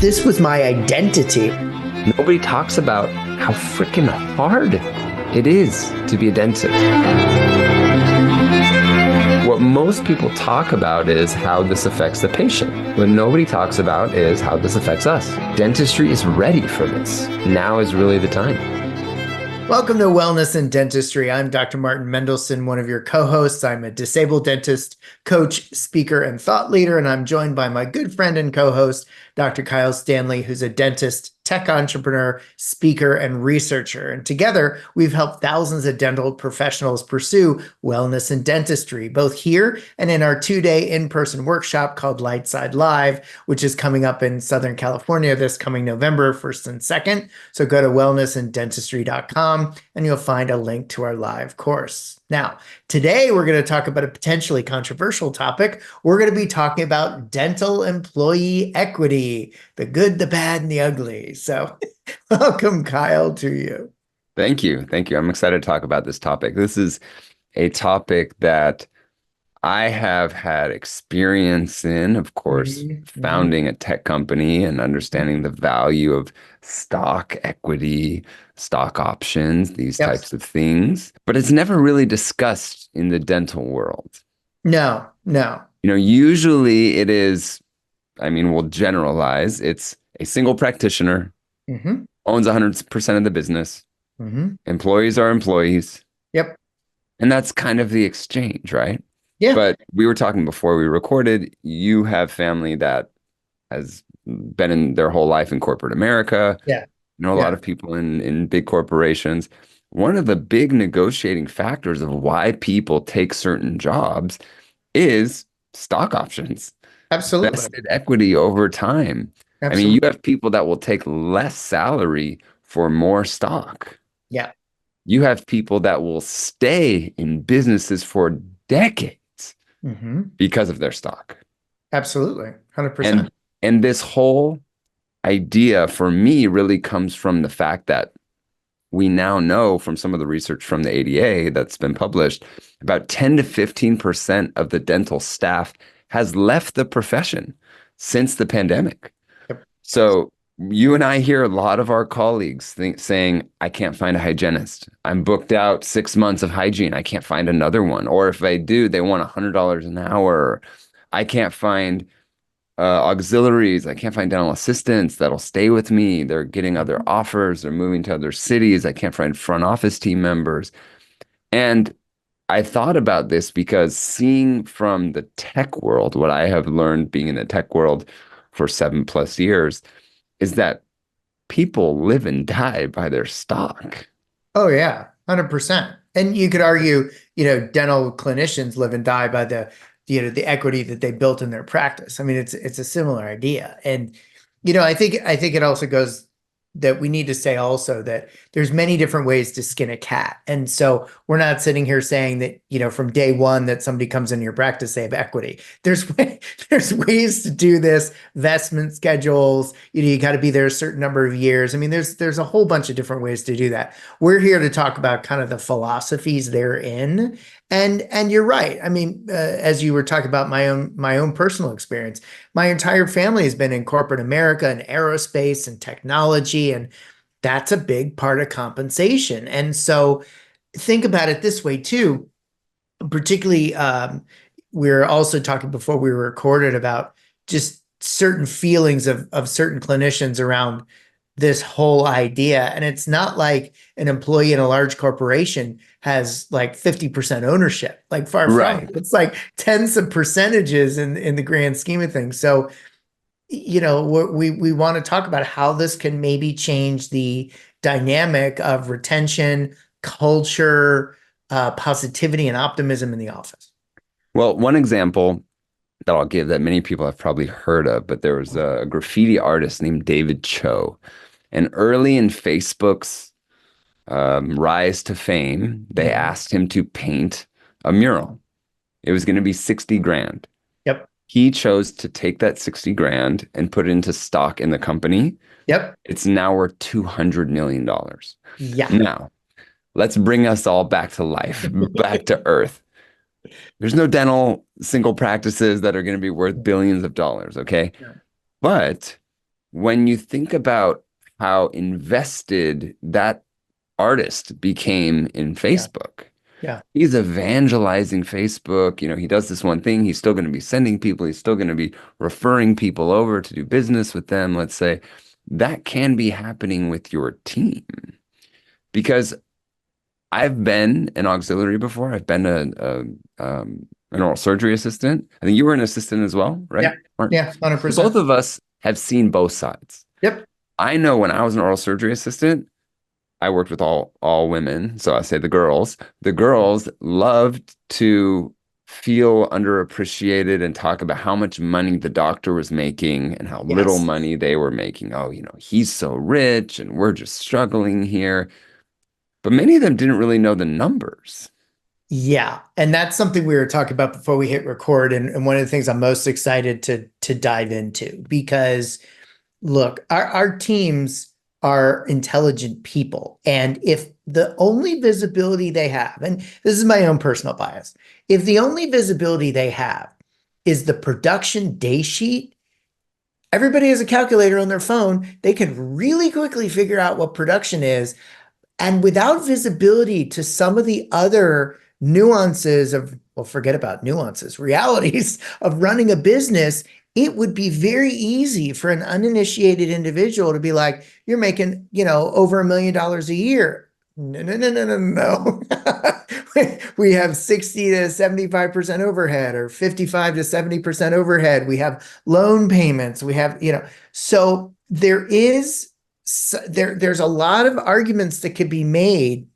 this was my identity. Nobody talks about how freaking hard it is to be a dentist. What most people talk about is how this affects the patient. What nobody talks about is how this affects us. Dentistry is ready for this. Now is really the time. Welcome to Wellness and Dentistry. I'm Dr. Martin Mendelssohn, one of your co-hosts. I'm a disabled dentist, coach, speaker, and thought leader, and I'm joined by my good friend and co-host, Dr. Kyle Stanley, who's a dentist, tech entrepreneur, speaker, and researcher. And together, we've helped thousands of dental professionals pursue wellness and dentistry, both here and in our 2-day in-person workshop called Lightside Live, which is coming up in Southern California this coming November 1st and 2nd. So go to wellnessanddentistry.com and you'll find a link to our live course. Now, today we're going to talk about a potentially controversial topic. We're going to be talking about dental employee equity, the good, the bad, and the ugly. So welcome, Kyle, to you. Thank you. Thank you. I'm excited to talk about this topic. This is a topic that I have had experience in, of course, founding a tech company and understanding the value of stock equity, stock options, these types of things. But it's never really discussed in the dental world. No. Usually it is, we'll generalize. It's a single practitioner, owns 100% of the business. Employees are employees. Yep. And that's kind of the exchange, right? Yeah. But we were talking before we recorded, you have family that has been in their whole life in corporate America. Yeah. A lot of people in big corporations. One of the big negotiating factors of why people take certain jobs is stock options. Absolutely. Vested equity over time. Absolutely. You have people that will take less salary for more stock. Yeah. You have people that will stay in businesses for decades because of their stock. Absolutely. 100%. And this whole idea for me really comes from the fact that we now know from some of the research from the ADA that's been published, about 10 to 15% of the dental staff has left the profession since the pandemic. Yep. So you and I hear a lot of our colleagues saying, I can't find a hygienist. I'm booked out 6 months of hygiene. I can't find another one. Or if I do, they want $100 an hour. I can't find auxiliaries. I can't find dental assistants that'll stay with me. They're getting other offers. They're moving to other cities. I can't find front office team members. And I thought about this because seeing from the tech world, what I have learned being in the tech world for 7+ years, is that people live and die by their stock. Oh, yeah, 100%. And you could argue, dental clinicians live and die by the equity that they built in their practice. It's a similar idea. And, I think it also goes that we need to say also that there's many different ways to skin a cat. And so we're not sitting here saying that, from day one that somebody comes into your practice, they have equity. There's ways to do this, investment schedules, you got to be there a certain number of years. There's a whole bunch of different ways to do that. We're here to talk about kind of the philosophies therein. And you're right. As you were talking about my own personal experience, my entire family has been in corporate America and aerospace and technology, and that's a big part of compensation. And so think about it this way too, particularly we were also talking before we were recorded about just certain feelings of certain clinicians around this whole idea. And it's not like an employee in a large corporation has like 50% ownership, like far from it. It's like tens of percentages in the grand scheme of things. So, we want to talk about how this can maybe change the dynamic of retention, culture, positivity, and optimism in the office. Well, one example that I'll give that many people have probably heard of, but there was a graffiti artist named David Cho. And early in Facebook's rise to fame, they asked him to paint a mural. It was going to be 60 grand. Yep. He chose to take that 60 grand and put it into stock in the company. Yep. It's now worth $200 million. Yeah. Now, let's bring us all back to life, back to earth. There's no dental single practices that are going to be worth billions of dollars, okay? Yeah. But when you think about how invested that artist became in Yeah. Facebook, Yeah. he's evangelizing Facebook. He does this one thing. He's still going to be sending people, he's still going to be referring people over to do business with them, let's say. That can be happening with your team because I've been an auxiliary before. I've been an oral surgery assistant. I think you were an assistant as well, right? Yeah. Martin? Yeah. So both 100%. of us have seen both sides. Yep. I know when I was an oral surgery assistant, I worked with all women, so I say the girls. The girls loved to feel underappreciated and talk about how much money the doctor was making and how little Yes. money they were making. Oh, he's so rich and we're just struggling here. But many of them didn't really know the numbers. Yeah. And that's something we were talking about before we hit record. And one of the things I'm most excited to dive into because look, our teams are intelligent people. And if the only visibility they have, and this is my own personal bias, if the only visibility they have is the production day sheet, everybody has a calculator on their phone. They can really quickly figure out what production is and without visibility to some of the other nuances of, well, forget about nuances, realities of running a business, it would be very easy for an uninitiated individual to be like, you're making, over $1 million a year. No, no, no, no, no, no. We have 60 to 75% overhead or 55 to 70% overhead. We have loan payments. We have, so there's a lot of arguments that could be made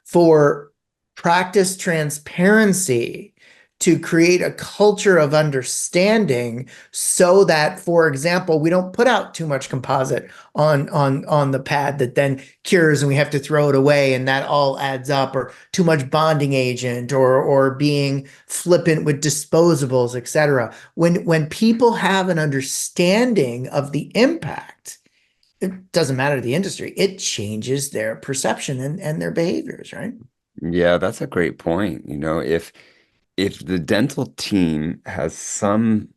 for practice transparency to create a culture of understanding so that, for example, we don't put out too much composite on the pad that then cures and we have to throw it away and that all adds up, or too much bonding agent, or being flippant with disposables, etc. When people have an understanding of the impact, it doesn't matter the industry, it changes their perception and their behaviors, right? Yeah, that's a great point. If the dental team has some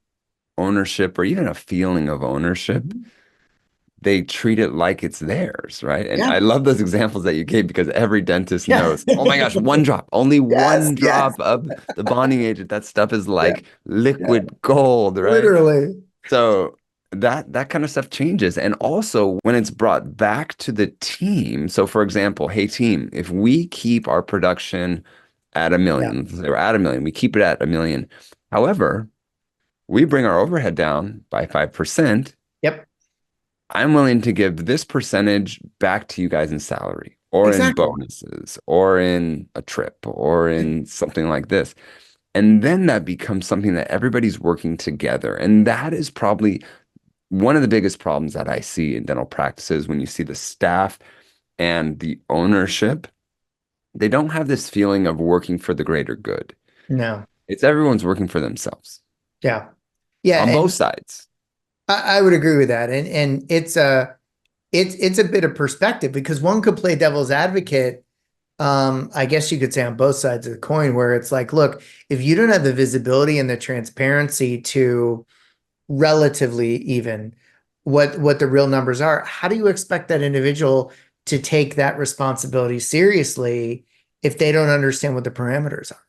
ownership or even a feeling of ownership, Mhm. they treat it like it's theirs, right? And Yeah. I love those examples that you gave because every dentist Yeah. knows, oh my gosh, one drop, only Yes, one yes. drop of the bonding agent. That stuff is Yeah, like yeah. liquid gold, right? Literally. So that kind of stuff changes. And also when it's brought back to the team. So for example, hey team, if we keep our production at a Yeah. million, let's say we're at a million, we keep it at a million. However, we bring our overhead down by 5%. Yep. I'm willing to give this percentage back to you guys in salary or in Exactly. bonuses or in a trip or in something like this. And then that becomes something that everybody's working together. And that is probably one of the biggest problems that I see in dental practices when you see the staff and the ownership, they don't have this feeling of working for the greater good. No. It's everyone's working for themselves Yeah. Yeah. on both And sides. I would agree with that. And it's a bit of perspective because one could play devil's advocate. I guess you could say on both sides of the coin, where it's like, look, if you don't have the visibility and the transparency to relatively even what the real numbers are, how do you expect that individual to take that responsibility seriously if they don't understand what the parameters are?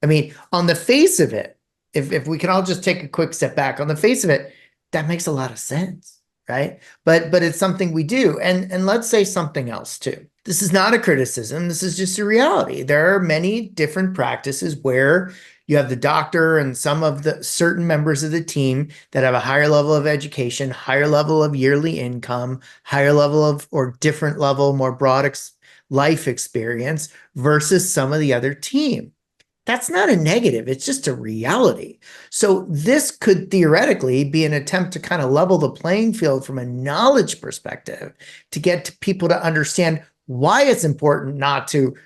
I mean, on the face of it, if we can all just take a quick step back, on the face of it, that makes a lot of sense, right? But it's something we do. And let's say something else too. This is not a criticism. This is just a reality. There are many different practices where you have the doctor and some of the certain members of the team that have a higher level of education, higher level of yearly income, higher level of or different level, more broad life experience versus some of the other team. That's not a negative. It's just a reality. So this could theoretically be an attempt to kind of level the playing field from a knowledge perspective to get people to understand why it's important not to,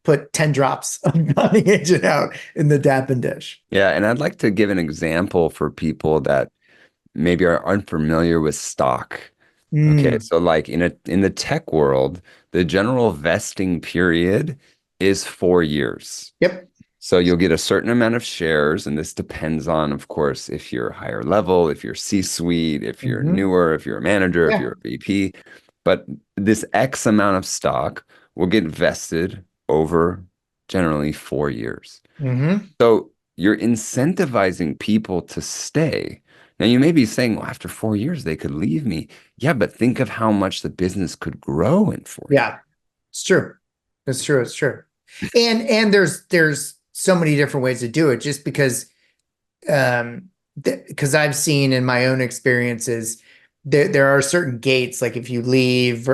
put 10 drops of bonding agent out in the Dappen dish. Yeah, and I'd like to give an example for people that maybe are unfamiliar with stock. Okay, Mm, so like in the tech world, the general vesting period is 4 years. yep. So you'll get a certain amount of shares, and this depends on, of course, if you're higher level, if you're C-suite, if you're Hmm. newer, if you're a manager, if Yeah. you're a VP. But this X amount of stock will get vested over generally 4 years. Hmm. So you're incentivizing people to stay. Now you may be saying, well, after 4 years, they could leave me. Yeah, but think of how much the business could grow in 4 years. Yeah. It's true. It's true. It's true. And there's so many different ways to do it. Just because because I've seen in my own experiences, there are certain gates, like if you leave,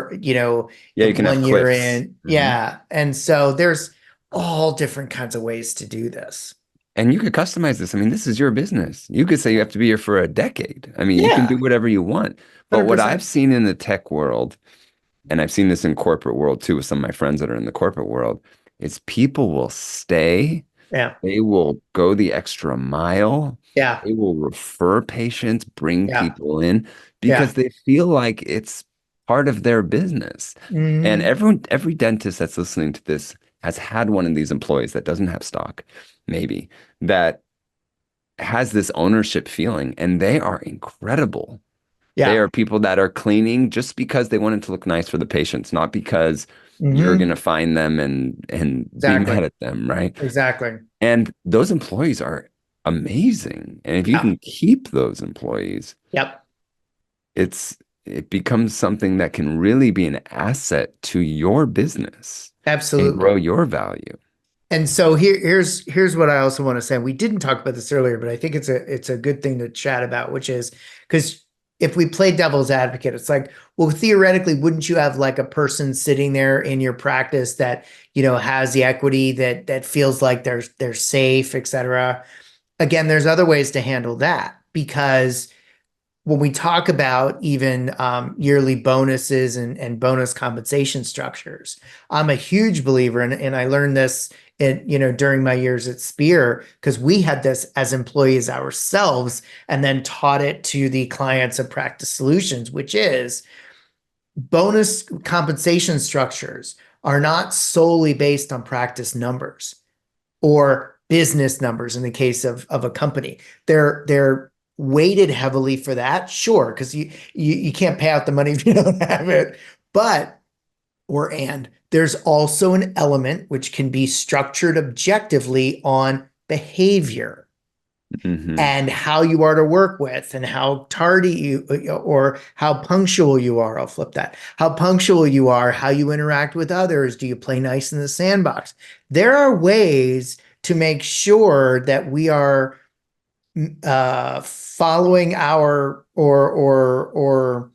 Yeah, you can have 1 year cliffs. in, yeah. And so there's all different kinds of ways to do this. And you could customize this. I mean, this is your business. You could say you have to be here for a decade. I mean, you can do Yeah, whatever you want. But what I've 100%. seen in the tech world, and I've seen this in corporate world too with some of my friends that are in the corporate world, is people will stay. Yeah, They will go the extra mile. yeah, They will refer patients, bring yeah, people in because yeah. they feel like it's part of their business. And Hmm. every dentist that's listening to this has had one of these employees that doesn't have stock, maybe, that has this ownership feeling, and they are incredible. They Yeah. are people that are cleaning just because they wanted to look nice for the patients, not because you're Hmm. going to find them and be Exactly. mad at them, right? Exactly. And those employees are amazing. And if you Yeah. can keep those employees, Yep. it becomes something that can really be an asset to your business and Absolutely. grow your value. And so here's what I also want to say. We didn't talk about this earlier, but I think it's a good thing to chat about, which is because if we play devil's advocate, it's like, well, theoretically, wouldn't you have like a person sitting there in your practice that, has the equity that feels like they're safe, et cetera? Again, there's other ways to handle that because when we talk about even yearly bonuses and bonus compensation structures, I'm a huge believer, and I learned this during my years at Spear because we had this as employees ourselves, and then taught it to the clients of Practice Solutions, which is bonus compensation structures are not solely based on practice numbers or business numbers in the case of a company. They're weighted heavily for that, sure, because you can't pay out the money if you don't have it. But there's also an element which can be structured objectively on behavior Hmm. and how you are to work with and how tardy you or how punctual you are. I'll flip that. How punctual you are, how you interact with others. Do you play nice in the sandbox? There are ways to make sure that we are following our or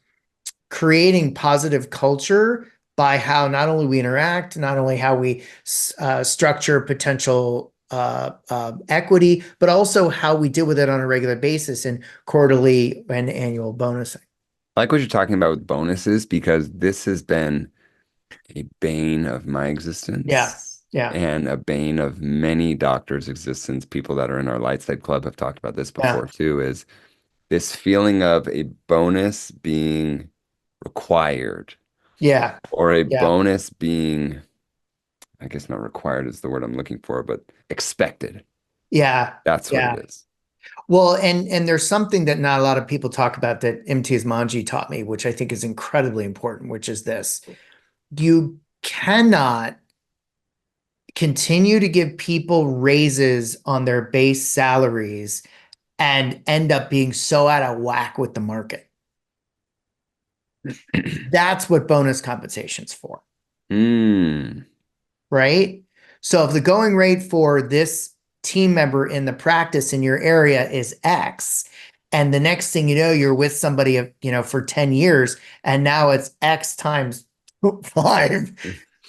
creating positive culture by how not only we interact, not only how we structure potential equity, but also how we deal with it on a regular basis in quarterly and annual bonusing. I like what you're talking about with bonuses because this has been a bane of my Yeah, existence yeah, and a bane of many doctors' existence. People that are in our Lightside Club have talked about this yeah, before too, is this feeling of a bonus being required yeah, or a yeah, bonus being, I guess not required is the word I'm looking for, but expected. yeah, That's what it yeah. is. Well, and there's something that not a lot of people talk about that Imtiaz Manji taught me, which I think is incredibly important, which is this. You cannot continue to give people raises on their base salaries and end up being so out of whack with the market. That's what bonus compensation's for, Mm, right? So if the going rate for this team member in the practice in your area is X, and the next thing you know, you're with somebody, for 10 years, and now it's X times five,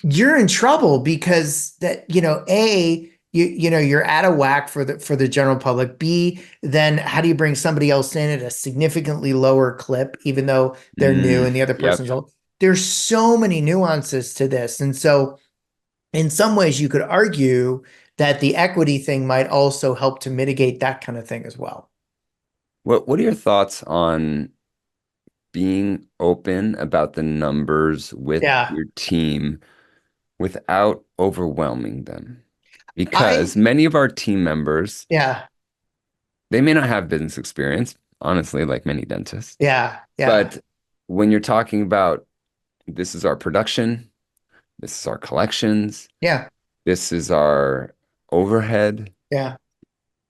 you're in trouble because that, you're out of whack for the general public. B, then how do you bring somebody else in at a significantly lower clip, even though they're new and the other yep. person's old? There's so many nuances to this. And so in some ways you could argue that the equity thing might also help to mitigate that kind of thing as well. What are your thoughts on being open about the numbers with Yeah. your team without overwhelming them? because I, many of our team members, yeah, they may not have business experience, honestly, like many dentists. yeah, yeah, But when you're talking about this is our production, this is our collections, yeah, this is our overhead, yeah,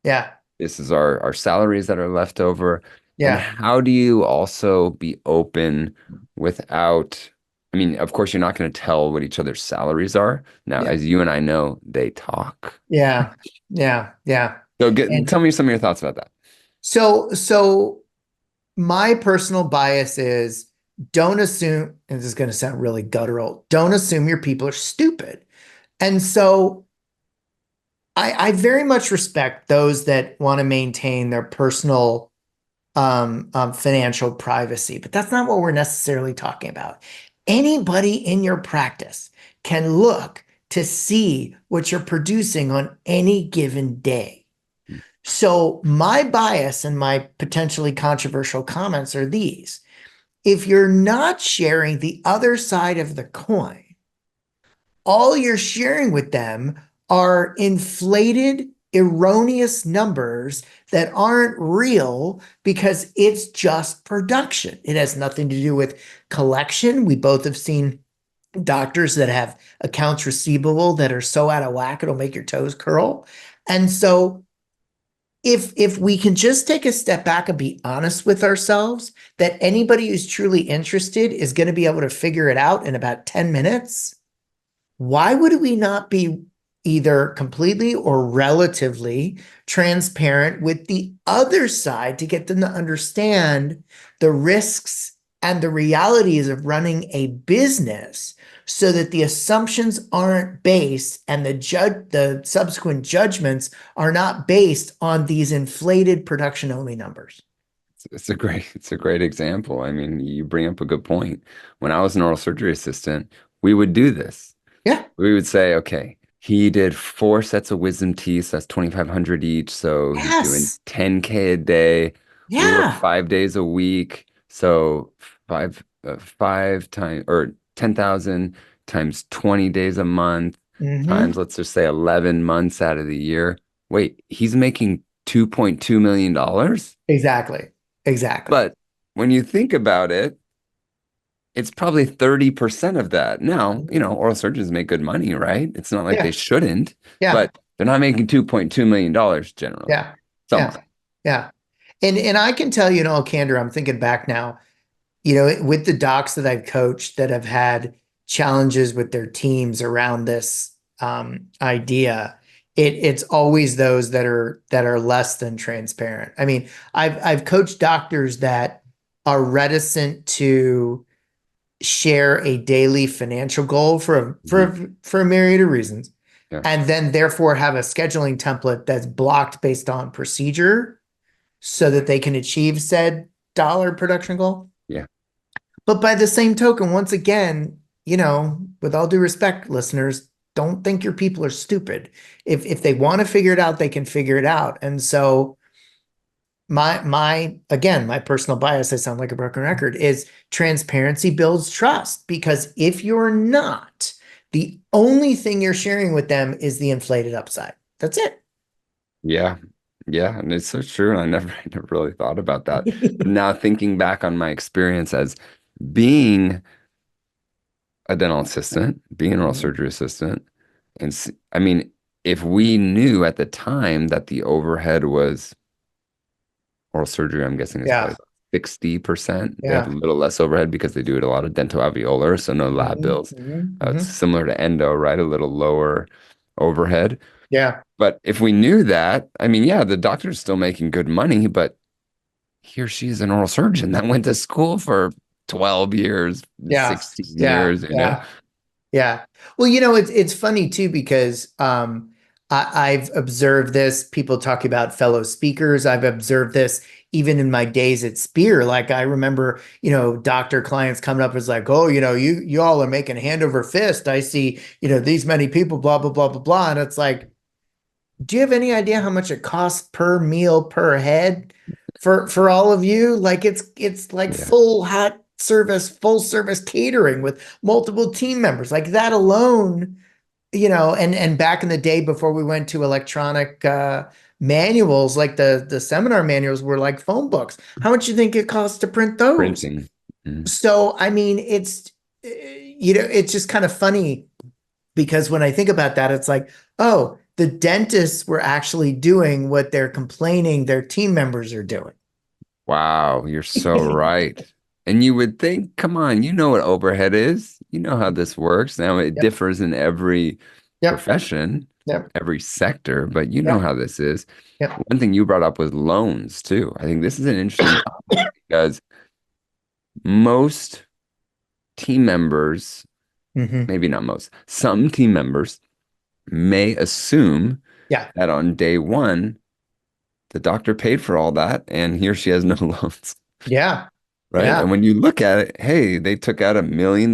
yeah, this is our salaries that are left over. And yeah, how do you also be open without, I mean, of course, you're not going to tell what each other's salaries are. Now, yeah, as you and I know, they talk. yeah, yeah, yeah. So And tell me some of your thoughts about that. so my personal bias is don't assume, and this is going to sound really guttural, don't assume your people are stupid. And so I very much respect those that want to maintain their personal financial privacy, but that's not what we're necessarily talking about. Anybody in your practice can look to see what you're producing on any given day. So my bias and my potentially controversial comments are these. If you're not sharing the other side of the coin, all you're sharing with them are inflated, erroneous numbers that aren't real because it's just production. It has nothing to do with collection. We both have seen doctors that have accounts receivable that are so out of whack it'll make your toes curl. And so if we can just take a step back and be honest with ourselves that anybody who's truly interested is going to be able to figure it out in about 10 minutes, why would we not be either completely or relatively transparent with the other side to get them to understand the risks and the realities of running a business so that the assumptions aren't based and the subsequent judgments are not based on these inflated production only numbers. It's a great example. I mean, you bring up a good point. When I was an oral surgery assistant, we would do this. Yeah. We would say, okay, he did 4 sets of wisdom teeth. That's 2,500 each. So he's doing Yes. 10K a day. We work Yeah. 5 days a week. So five times or 10,000 times 20 days a month times, Hmm. let's just say 11 months out of the year. Wait, he's making $2.2 million dollars? Exactly. Exactly. But when you think about it, it's probably 30% of that. Now, oral surgeons make good money, right? It's not like they Yeah. shouldn't, Yeah. but they're not making $2.2 million dollars generally. Yeah. Some Yeah. are. Yeah. And I can tell you in all candor, I'm thinking back now, with the docs that I've coached that have had challenges with their teams around this idea, it's always those that are less than transparent. I mean, I've coached doctors that are reticent to share a daily financial goal Mhm. for a myriad of reasons, Yeah. and then therefore have a scheduling template that's blocked based on procedure so that they can achieve said dollar production goal. Yeah. But by the same token, once again, with all due respect, listeners, don't think your people are stupid. If they want to figure it out, they can figure it out. And so my again, my personal bias, I sound like a broken record, is transparency builds trust because if you're not, the only thing you're sharing with them is the inflated upside. That's it. Yeah. Yeah. And it's so true. And I never really thought about that. But now thinking back on my experience as being a dental assistant, being an oral surgery assistant, I mean, if we knew at the time that the overhead was oral surgery, I'm guessing is Yeah, probably 60%. They have a yeah. little less overhead because they do it a lot of dental alveolar, so no lab Mhm, bills. mhm, It's mhm. similar to endo, right? A little lower overhead. Yeah, But if we knew that, I mean, yeah, the doctor's still making good money, but he or she is an oral surgeon that went to school for 12 years, yeah, 16 yeah, years. yeah. Yeah. Well, it's funny too because I've observed this. People talk about fellow speakers. I've observed this even in my days at Spear. Like I remember, doctor clients coming up as like, oh, you all are making hand over fist. I see, these many people, blah, blah, blah, blah, blah. And it's like, do you have any idea how much it costs per meal per head for all of you? Like it's like Yeah. full service catering with multiple team members. Like that alone and back in the day before we went to electronic manuals, like the seminar manuals were like phone books. How much do you think it costs to print those? Printing. Mm. So, I mean, it's just kind of funny because when I think about that, it's like, oh, the dentists were actually doing what they're complaining their team members are doing. Wow, you're so right. And you would think, come on, you know what overhead is. You know how this works. Now it Yep. differs in every Yep. profession, Yep. every sector, but you know Yep. how this is. Yep. One thing you brought up was loans too. I think this is an interesting topic because most team members, Hmm. maybe not most, some team members may assume Yeah. that on day one, the doctor paid for all that and he or she has no loans, Yeah. right? Yeah. And when you look at it, hey, they took out $1 million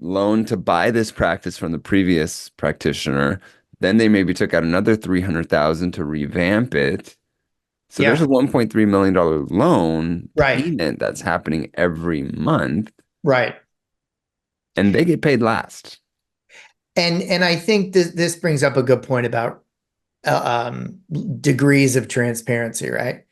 loan to buy this practice from the previous practitioner. Then they maybe took out another 300,000 to revamp it. So there's a Yeah. $1.3 million loan Right. payment that's happening every month, Right. and they get paid last. And I think this brings up a good point about degrees of transparency, right?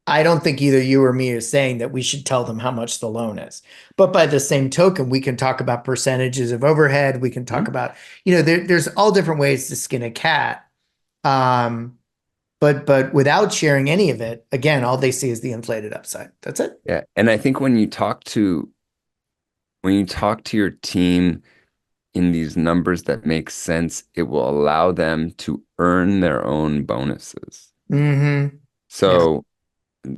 I don't think either you or me is saying that we should tell them how much the loan is. But by the same token, we can talk about percentages of overhead. We can talk Mhm. about, there's all different ways to skin a cat. Um, but without sharing any of it, again, all they see is the inflated upside. That's it. Yeah, and I think when you talk to your team in these numbers that make sense, it will allow them to earn their own bonuses. Hmm. Yeah. So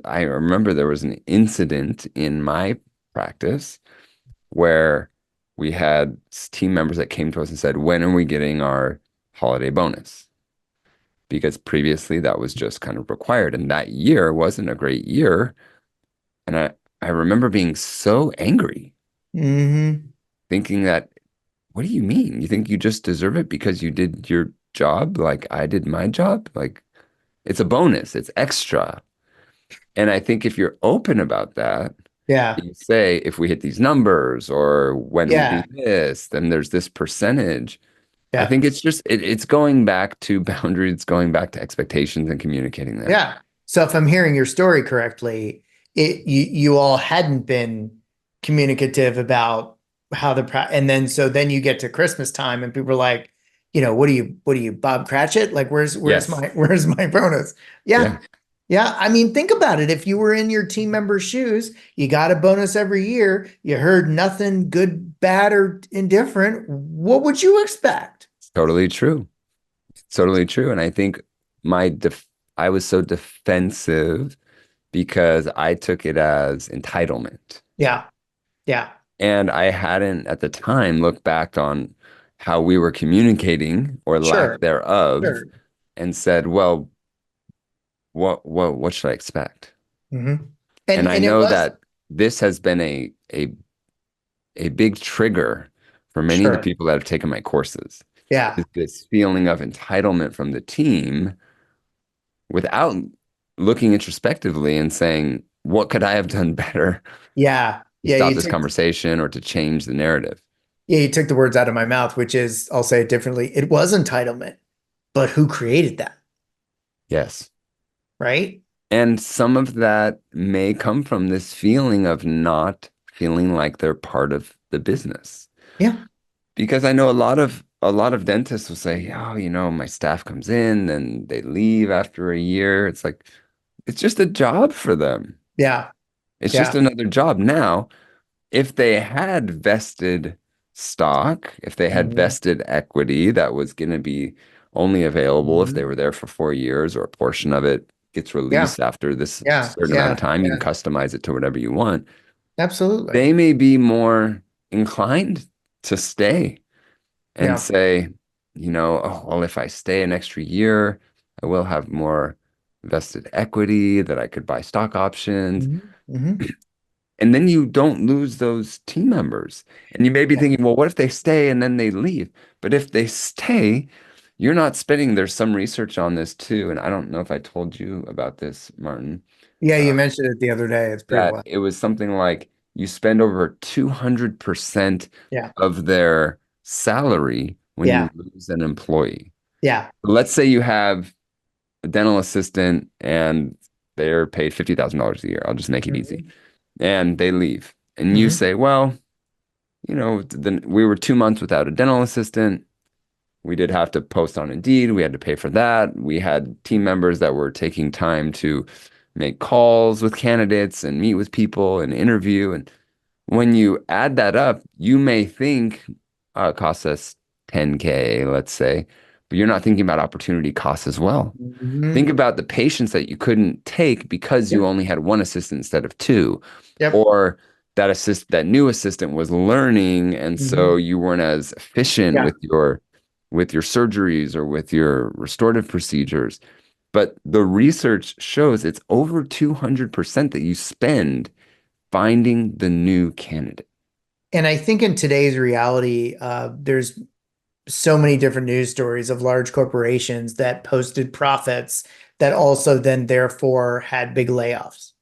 I remember there was an incident in my practice where we had team members that came to us and said, "When are we getting our holiday bonus?" Because previously that was just kind of required. And that year wasn't a great year. And I remember being so angry, Hmm. thinking that, what do you mean? You think you just deserve it because you did your job like I did my job? Like, it's a bonus, it's extra. And I think if you're open about that, Yeah. you say, if we hit these numbers or when we do Yeah. this, then there's this percentage. I Yeah. think it's going back to boundaries, it's going back to expectations and communicating them. Yeah. So if I'm hearing your story correctly, you all hadn't been communicative about how and then so then you get to Christmas time and people are like, what are you, Bob Cratchit? Like, where's Yes. my bonus? Yeah. Yeah. Yeah. I mean, think about it. If you were in your team member's shoes, you got a bonus every year, you heard nothing good, bad, or indifferent. What would you expect? It's totally true. It's totally true. And I think I was so defensive because I took it as entitlement. Yeah. Yeah. And I hadn't at the time looked back on how we were communicating or lack Sure. thereof Sure. and said, well, what should I expect? Hmm. And I And it know was. that this has been a big trigger for many of the Sure. people that have taken my courses. Yeah. Is this feeling of entitlement from the team without looking introspectively and saying, what could I have done better Yeah. to stop this conversation or to change the narrative? You took the words out of my mouth, which is, I'll say it differently. It was entitlement, but who created that? Yes. Right? And some of that may come from this feeling of not feeling like they're part of the business. Yeah. Because I know a lot of dentists will say, "Oh, my staff comes in and they leave after a year." It's like it's just a job for them. Yeah. It's just Yeah. another job. Now, if they had vested stock, if they had Mhm. vested equity that was going to be only available if they Mhm. were there for 4 years or a portion of it gets Yeah. released after this Yeah. certain amount of Yeah. time, you can Yeah. customize it to whatever you want. Absolutely. They may be more inclined to stay and Yeah. say, oh, well, if I stay an extra year, I will have more vested equity that I could buy stock options. Hmm. Hmm. And then you don't lose those team members. And you may be Yeah. thinking, well, what if they stay and then they leave? But if they stay, you're not spending, there's some research on this too. And I don't know if I told you about this, Martin, Yeah. uh, You mentioned it the other day. It's pretty that wild. it was something like you spend over 200% Yeah. of their salary when you Yeah. lose an employee. Yeah. Let's say you have a dental assistant and they're paid $50,000 a year. I'll just make it easy. Hmm. And they leave. And you Hmm. say, well, then we were 2 months without a dental assistant. We did have to post on Indeed. We had to pay for that. We had team members that were taking time to make calls with candidates and meet with people and interview. And when you add that up, you may think it costs us 10K, let's say, but you're not thinking about opportunity costs as well. Think Hmm. about the patients that you couldn't take because you Yep. only had one assistant instead of two, Yep. or that new assistant was learning, and so Hmm. you weren't as efficient Yeah. with your surgeries or with your restorative procedures. But the research shows it's over 200% that you spend finding the new candidate. And I think in today's reality, there's so many different news stories of large corporations that posted profits that also then therefore had big layoffs.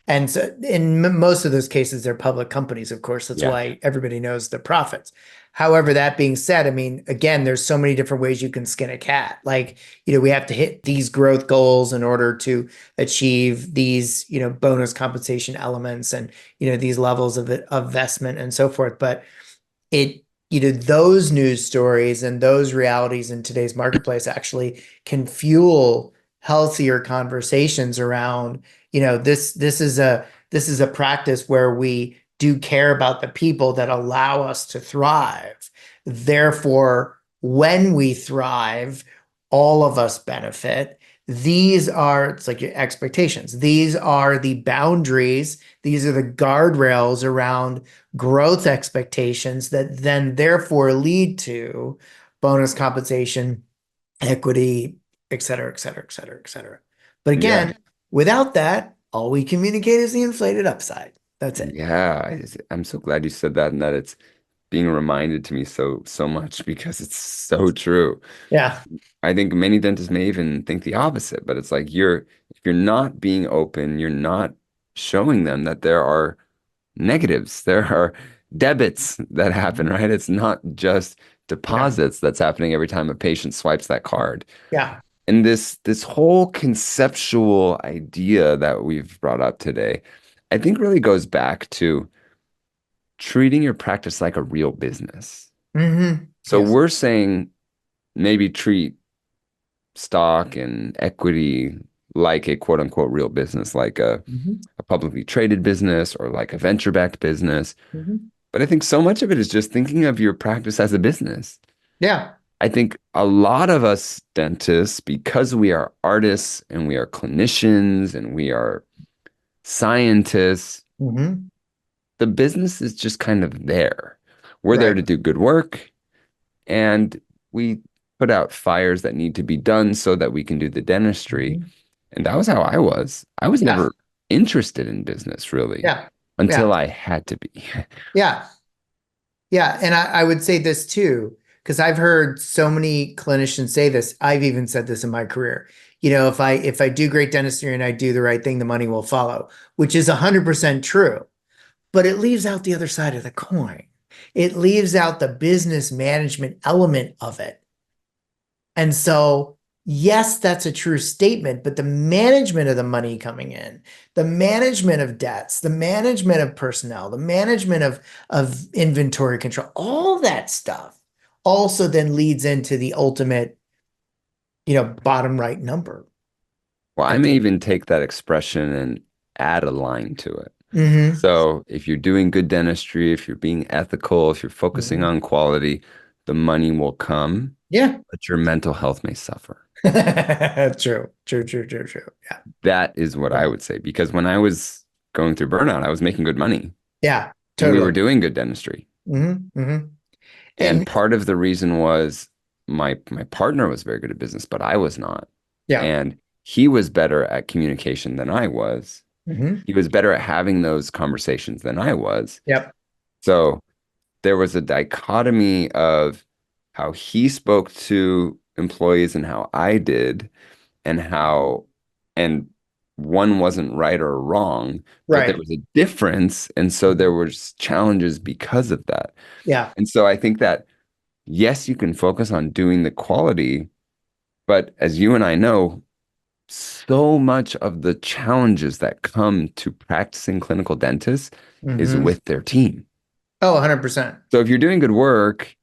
And so in most of those cases, they're public companies, of course. That's Yeah. why everybody knows the profits. However, that being said, I mean, again, there's so many different ways you can skin a cat. Like, we have to hit these growth goals in order to achieve these, bonus compensation elements and, these levels of investment and so forth. But it those news stories and those realities in today's marketplace actually can fuel healthier conversations around this is a practice where we do care about the people that allow us to thrive. Therefore, when we thrive, all of us benefit. It's like your expectations. These are the boundaries, these are the guardrails around growth expectations that then therefore lead to bonus compensation, equity, et cetera, et cetera, et cetera, et cetera. But Yeah. again, without that, all we communicate is the inflated upside. That's it. Yeah. I'm so glad you said that and that it's being reminded to me so much because it's so true. Yeah. I think many dentists may even think the opposite, but it's like if you're not being open, you're not showing them that there are negatives, there are debits that happen, Mhm. right? It's not just Yeah. deposits that's happening every time a patient swipes that card. Yeah. And this whole conceptual idea that we've brought up today, I think really goes back to treating your practice like a real business. So Yes. we're saying maybe treat stock and equity like a quote unquote real business, like Hmm. a publicly traded business or like a venture-backed business. Hmm. But I think so much of it is just thinking of your practice as a business. Yeah. I think a lot of us dentists, because we are artists and we are clinicians and we are scientists, Hmm. the business is just kind of there. We're there Right. to do good work and we put out fires that need to be done so that we can do the dentistry. Hmm. And that was how I was. I was Yeah. never interested in business really Yeah. until Yeah. I had to be. Yeah. Yeah, and I would say this too, because I've heard so many clinicians say this. I've even said this in my career. If I do great dentistry and I do the right thing, the money will follow, which is 100% true. But it leaves out the other side of the coin. It leaves out the business management element of it. And so, yes, that's a true statement, but the management of the money coming in, the management of debts, the management of personnel, the management of inventory control, all that stuff also then leads into the ultimate, bottom right number Well, I at may the even take that expression and add a line to it. hmm So if you're doing good dentistry, if you're being ethical, if you're focusing hmm on quality, the money will come, Yeah. but your mental health may suffer. True, true, true, true, true. Yeah. That is what I Yeah. would say. Because when I was going through burnout, I was making good money Yeah, and we were totally. doing good dentistry. Hmm. And And part of the reason was my partner was very good at business, but I was not. yeah. And he was better at communication than I was. Hmm. He was better at having those conversations than I was. Yep. So there was a dichotomy of how he spoke to employees and how I did, and how, and one wasn't right or wrong, but there Right. was a difference. And so there was challenges because of that. Yeah. And so I think that, yes, you can focus on doing the quality, but as you and I know, so much of the challenges that come to practicing clinical dentists is Hmm. with their team. Oh, 100%. So if you're doing good work,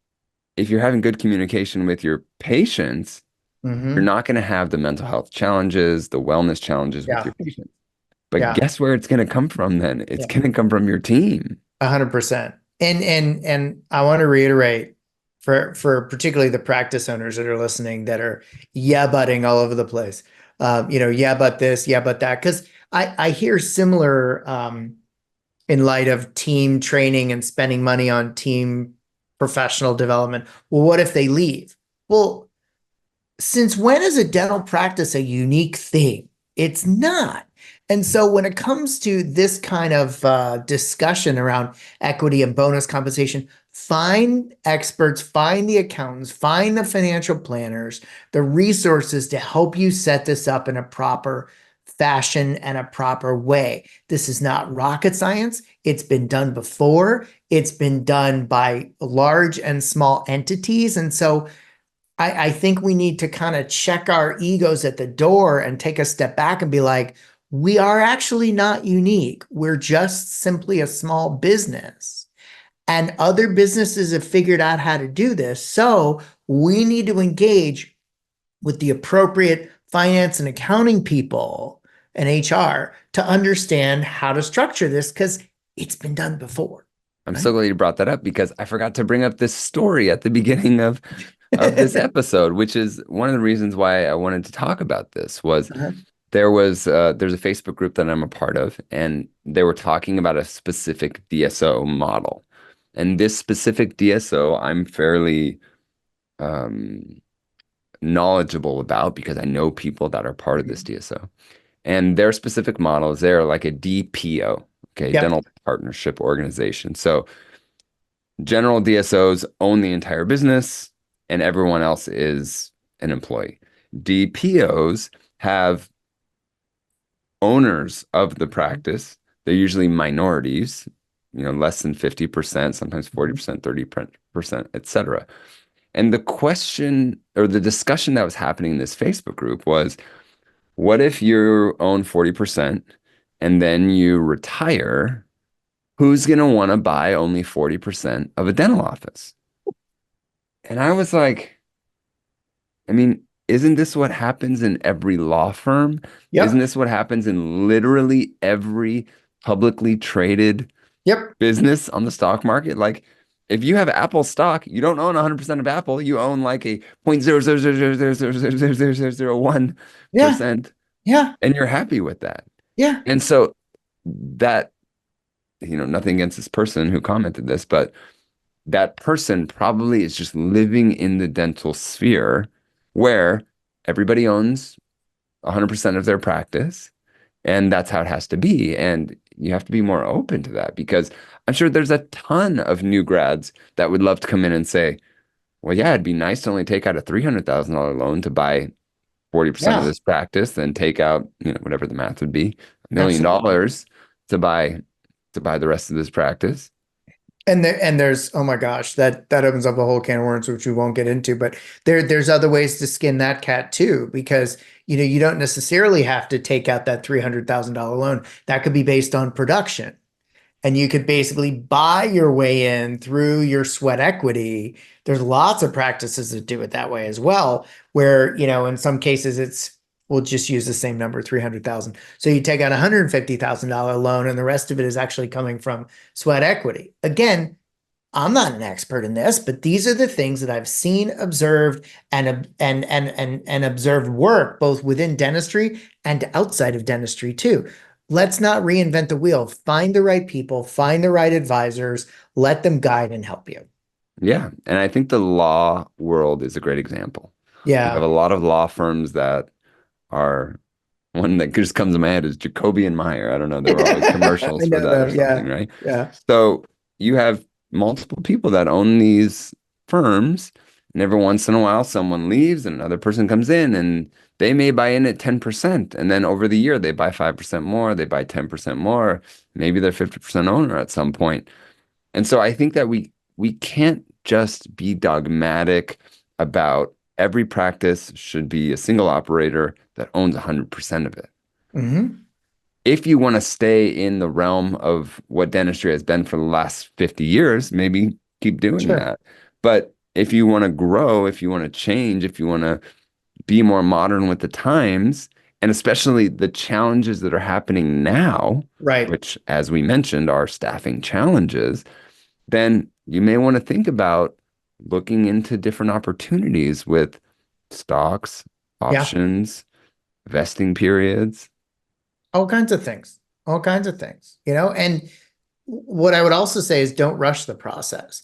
if you're having good communication with your patients, you're Hmm. not going to have the mental health challenges, the wellness challenges with Yeah. your patients. But Yeah. guess where it's going to come from then? It's Yeah. going to come from your team. 100%. And I want to reiterate for particularly the practice owners that are listening that are yeah butting all over the place. Yeah, but this, yeah, but that. Because I hear similar in light of team training and spending money on team professional development. Well, what if they leave? Well, since when is a dental practice a unique thing? It's not. And so when it comes to this kind of discussion around equity and bonus compensation, find experts, find the accountants, find the financial planners, the resources to help you set this up in a proper fashion and a proper way. This is not rocket science. It's been done before. It's been done by large and small entities. And so I think we need to kind of check our egos at the door and take a step back and be like, we are actually not unique. We're just simply a small business. And other businesses have figured out how to do this. So we need to engage with the appropriate finance and accounting people and HR to understand how to structure this because it's been done before. I'm Right? so glad you brought that up because I forgot to bring up this story at the beginning of this episode, which is one of the reasons why I wanted to talk about this was there's a Facebook group that I'm a part of, and they were talking about a specific DSO model. And this specific DSO, I'm fairly um, knowledgeable about because I know people that are part of this DSO. And their specific model is they're like a DPO, okay, Yep. dental partnership organization. So general DSOs own the entire business, and everyone else is an employee. DPOs have owners of the practice. They're usually minorities, less than 50%, sometimes 40%, 30%, etc. And the question or the discussion that was happening in this Facebook group was, what if you own 40% and then you retire? Who's going to want to buy only 40% of a dental office? And I was like, I mean, isn't this what happens in every law firm? Isn't Yep. this what happens in literally every publicly traded Yep. business on the stock market? Like, if you have Apple stock, you don't own 100% of Apple. You own like a point zero zero zero zero zero zero zero zero zero zero zero 0.0000001%, Yeah. Yeah. and you're happy with that. Yeah. And so that, nothing against this person who commented this, but that person probably is just living in the dental sphere where everybody owns 100% of their practice, and that's how it has to be. And you have to be more open to that because I'm sure there's a ton of new grads that would love to come in and say, well, yeah, it'd be nice to only take out a $300,000 loan to buy 40% of Yeah. this practice, then take out, whatever the math would be, Absolutely. $1 million to buy the rest of this practice. And there's oh my gosh, that opens up a whole can of worms which we won't get into, but there's other ways to skin that cat too, because you don't necessarily have to take out that $300,000 loan. That could be based on production. And you could basically buy your way in through your sweat equity. There's lots of practices that do it that way as well, where, in some cases we'll just use the same number, 300,000. So you take out a $150,000 loan and the rest of it is actually coming from sweat equity. Again, I'm not an expert in this, but these are the things that I've seen, observed, and observed work both within dentistry and outside of dentistry too. Let's not reinvent the wheel. Find the right people, find the right advisors, let them guide and help you. Yeah. And I think the law world is a great example. You have Yeah. a lot of law firms that are one that just comes to my head is Jacoby and Meyer. I don't know. There were always I commercials for know that or them. Yeah. something, right? Yeah. So you have multiple people that own these firms, And every once in a while, someone leaves and another person comes in and they may buy in at 10%. And then over the year, they buy 5% more, they buy 10% more. Maybe they're 50% owner at some point. And so I think that we can't just be dogmatic about every practice should be a single operator that owns 100% of it. Hmm. If you want to stay in the realm of what dentistry has been for the last 50 years, maybe keep doing Sure. that. But if you want to grow, if you want to change, if you want to be more modern with the times, and especially the challenges that are happening now, Right. which, as we mentioned, are staffing challenges, then you may want to think about looking into different opportunities with stocks, Yeah. options, vesting periods. All kinds of things. All kinds of things, and what I would also say is don't rush the process.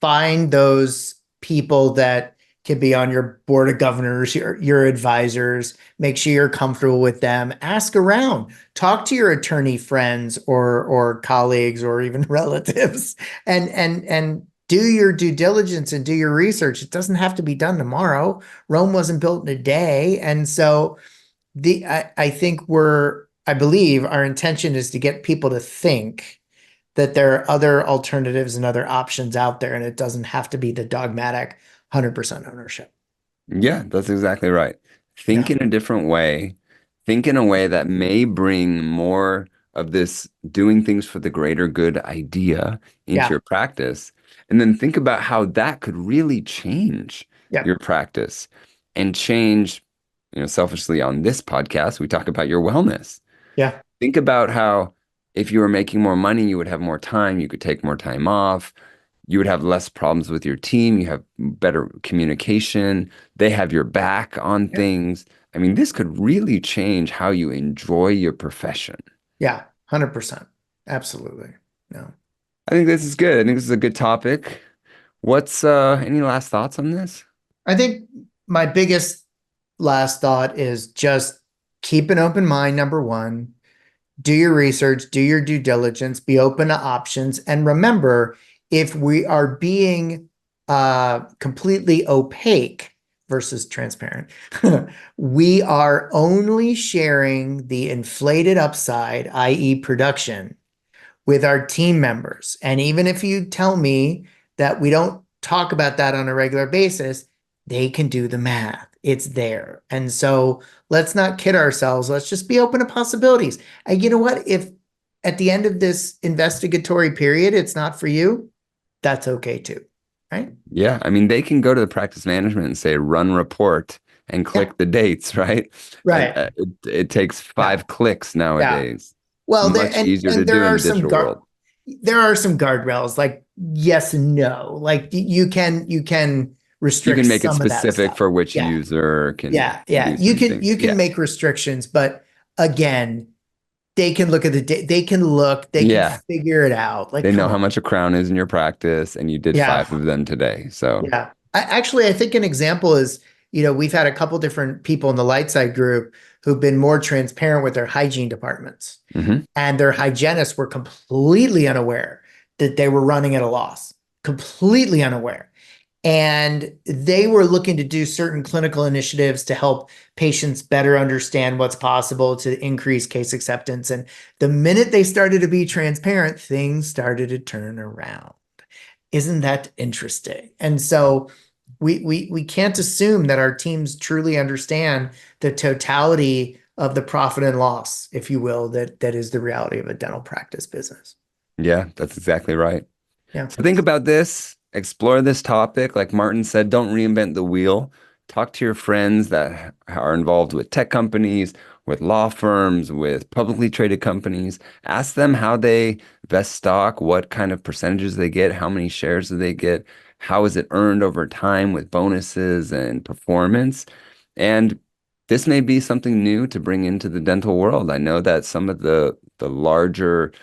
Find those people that can be on your board of governors, your advisors. Make sure you're comfortable with them. Ask around. Talk to your attorney friends or colleagues or even relatives, and do your due diligence and do your research. It doesn't have to be done tomorrow. Rome wasn't built in a day, and so I think I believe our intention is to get people to think that there are other alternatives and other options out there, and it doesn't have to be the dogmatic 100% ownership. Yeah, that's exactly right. Think Yeah. in a different way. Think in a way that may bring more of this doing things for the greater good idea into Yeah. your practice. And then think about how that could really change Yeah. your practice and change, selfishly on this podcast, we talk about your wellness. Yeah. Think about how if you were making more money, you would have more time, you could take more time off, you would have less problems with your team, you have better communication, they have your back on Yeah. things. I mean, this could really change how you enjoy your profession. Yeah. 100%. Absolutely. No. I think this is good. I think this is a good topic. What's any last thoughts on this? I think my biggest last thought is just keep an open mind, number one. Do your research, do your due diligence, be open to options. And remember, if we are being completely opaque versus transparent, we are only sharing the inflated upside, i.e., production, with our team members. And even if you tell me that we don't talk about that on a regular basis, they can do the math. It's there. And so let's not kid ourselves. Let's just be open to possibilities. And you know what? If at the end of this investigatory period, it's not for you, that's okay too. Right? Yeah, I mean, they can go to the practice management and say run report and Yeah. click the dates, right? And Right. it takes Yeah. 5 clicks Yeah. nowadays. It's Well, there much easier to and do in the digital world. there are some guardrails, like yes and no. Like you can You restrict can make it some of that specific stuff. for which Yeah. user Yeah, can yeah. do certain things. You can Yeah. make restrictions, but again, they can look at they can look, they can Yeah. figure it out. Like, They know come how on. much a crown is in your practice, and you did Yeah, 5 of them today. So, yeah. I think an example is, we've had a couple different people in the light side group who've been more transparent with their hygiene departments, mhm. and their hygienists were completely unaware that they were running at a loss, completely unaware. And they were looking to do certain clinical initiatives to help patients better understand what's possible to increase case acceptance. And the minute they started to be transparent, things started to turn around. Isn't that interesting? And so we can't assume that our teams truly understand the totality of the profit and loss, if you will, that is the reality of a dental practice business. Yeah, that's exactly right. Yeah. So think about this, explore this topic. Like Martin said, don't reinvent the wheel. Talk to your friends that are involved with tech companies, with law firms, with publicly traded companies. Ask them how they vest stock, what kind of percentages they get, how many shares do they get, how is it earned over time with bonuses and performance. And this may be something new to bring into the dental world. I know that some of the larger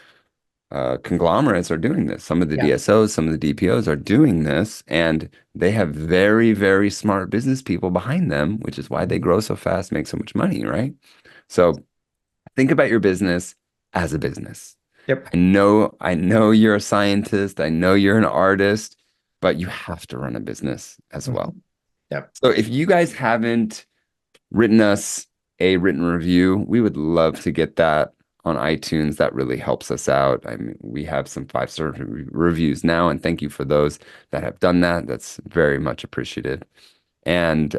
conglomerates are doing this. Some of the Yeah. DSOs, some of the DPOs are doing this, and they have very, very smart business people behind them, which is why they grow so fast, make so much money, right? So think about your business as a business. Yep. I know you're a scientist, I know you're an artist, but you have to run a business as Mhm. well. Yep. So if you guys haven't written us a written review, we would love to get that on iTunes. That really helps us out. I mean, we have some 5-star reviews now, and thank you for those that have done that. That's very much appreciated. And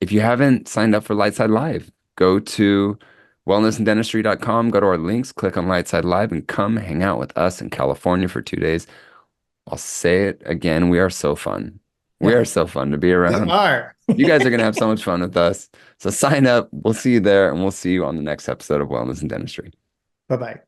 if you haven't signed up for Lightside Live, go to wellnessanddentistry.com, go to our links, click on Lightside Live, and come hang out with us in California for 2 days. I'll say it again, we are so fun. We are so fun to be We around. are. You guys are going to have so much fun with us. So sign up. We'll see you there, and we'll see you on the next episode of Wellness and Dentistry. Bye-bye.